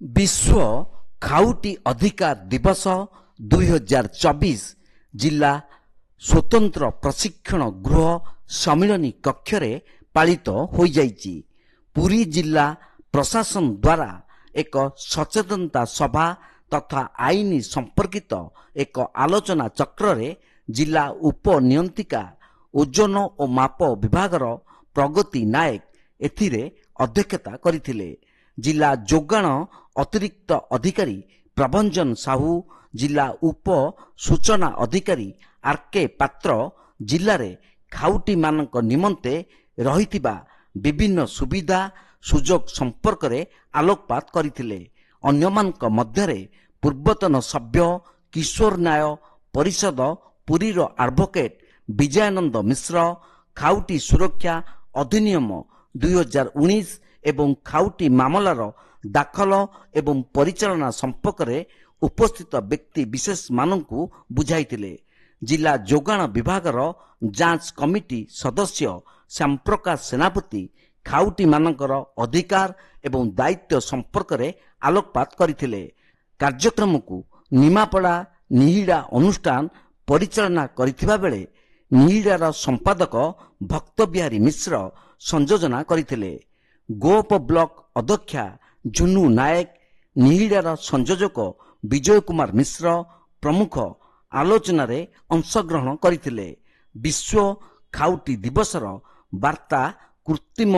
विश्व खाउटी अधिकार दिवस 2024 जिला स्वतंत्र प्रशिक्षण गृह सम्मिलनी कक्षरे पालित हो जाइछि। पुरी जिला प्रशासन द्वारा एक सचेतनता सभा तथा आईन संपर्कित एक आलोचना चक्र रे जिला उपनियंत्रिका ओजन और माप विभागर प्रगति नायक एथिरे अध्यक्षता करिथिले। जिला जोगाण अतिरिक्त अधिकारी प्रभंजन साहू, जिला उप सूचना अधिकारी आरके पात्र जिले रे खाउटी मानक निमंते रहितिबा विभिन्न सुविधा सुजोग संपर्क रे आलोकपात करिथिले। अन्यमानक मध्यरे पूर्वतन सभ्य किशोर न्याय परिषद पुरीर एडवोकेट विजयानंद मिश्र, खाउटी सुरक्षा अधिनियम 2019 एवं खाउटी मामलार दाखल एवं परिचालना संपर्क रे उपस्थित व्यक्ति विशेष मानकु बुझाइथिले। जिला जोगाण विभागर जांच कमिटी सदस्य श्यामप्रकाश सेनापति खाउटी मानकर अधिकार एवं दायित्व संपर्क रे आलोकपात करिथिले। कार्यक्रम को निमापड़ा निहिड़ा अनुष्ठान परिचालना करिथिबा बेले निहिड़ार संपादक भक्त बिहारी मिश्र संयोजना करिथिले। गोप ब्लॉक अध्यक्षा जुनू नायक, निहिड़ार संयोजक विजय कुमार मिश्र प्रमुख आलोचना रे अंशग्रहण करिथिले। विश्व खाउटी दिवसर वार्ता कृत्रिम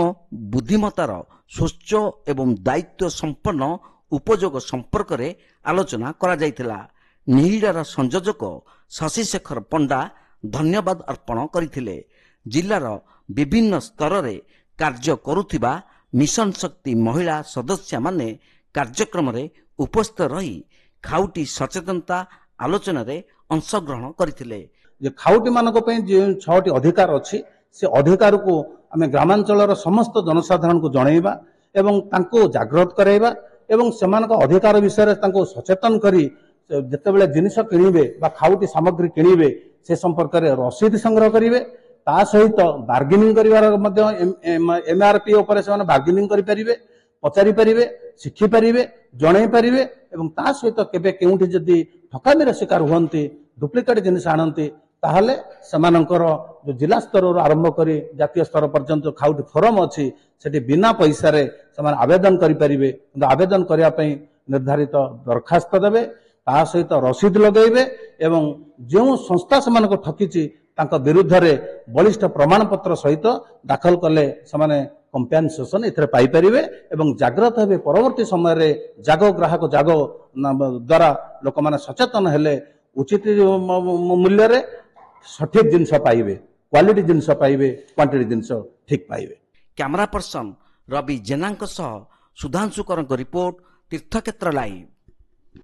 बुद्धिमतार स्वच्छ एवं दायित्व संपन्न उपयोग संपर्क रे आलोचना करा जायतिला। निहिड़ार संयोजक शशिशेखर पंडा धन्यवाद अर्पण करिथिले। जिल्लार विभिन्न स्तर रे कार्य करुथिबा मिशन शक्ति महिला सदस्य माने कार्यक्रम रे उपस्थित रही खाउटी सचेतनता आलोचना रे अंशग्रहण करिथिले। जे खाउटी मानक पे जे 6टी अधिकार अछि से अधिकार को आमे ग्रामांचलर समस्त जनसाधारण को जणैबा एवं तांको जागृत कराइबा एवं सेमानक अधिकार विषय रे तांको सचेतन करी जेतेबेले जिनिस किनिबे बा खाउटी सामग्री किनिबे से संपर्क रे रसीद संग्रह करिवे। ता सहित बार्गेनिंग करिवार मध्य एमआरपी ऊपर से बार्गेनिंग करि परिबे, पचारि परिबे, शिखि परिबे, जणै परिबे एवं ता सहित केबे केउठी जदी ठकामीर शिकार हुअन्ति डुप्लिकेट जिनिस आनन्ति ताहले समानकर जो जिला स्तर आरंभ करी जातीय स्तर पर्यंत खाउटी फोरम अछि सेठी बिना पैसा रे समान आवेदन करि परिबे। आवेदन करिया पई निर्धारित दरखास्त देबे, ता सहित रसीद लगेबे एवं जो संस्था समान को ठकीची तांका विरुद्ध रे बलिष्ठ प्रमाण पत्र सहित दाखल कले समाने कंपेनसेशन इथरे पाई परिबे एवं जागृत हेबे। परवर्ती समय रे जागो ग्राहक जागो द्वारा लोक माने सचेतन हेले उचित मूल्य रे सठिक जिनस पाइबे, क्वालिटी जिनस पाइबे, क्वांटिटी जिनस ठीक पाइबे। कैमरा पर्सन रवि जेनांक सह सुधांशुकर रिपोर्ट तीर्थक्षेत्र लाइव।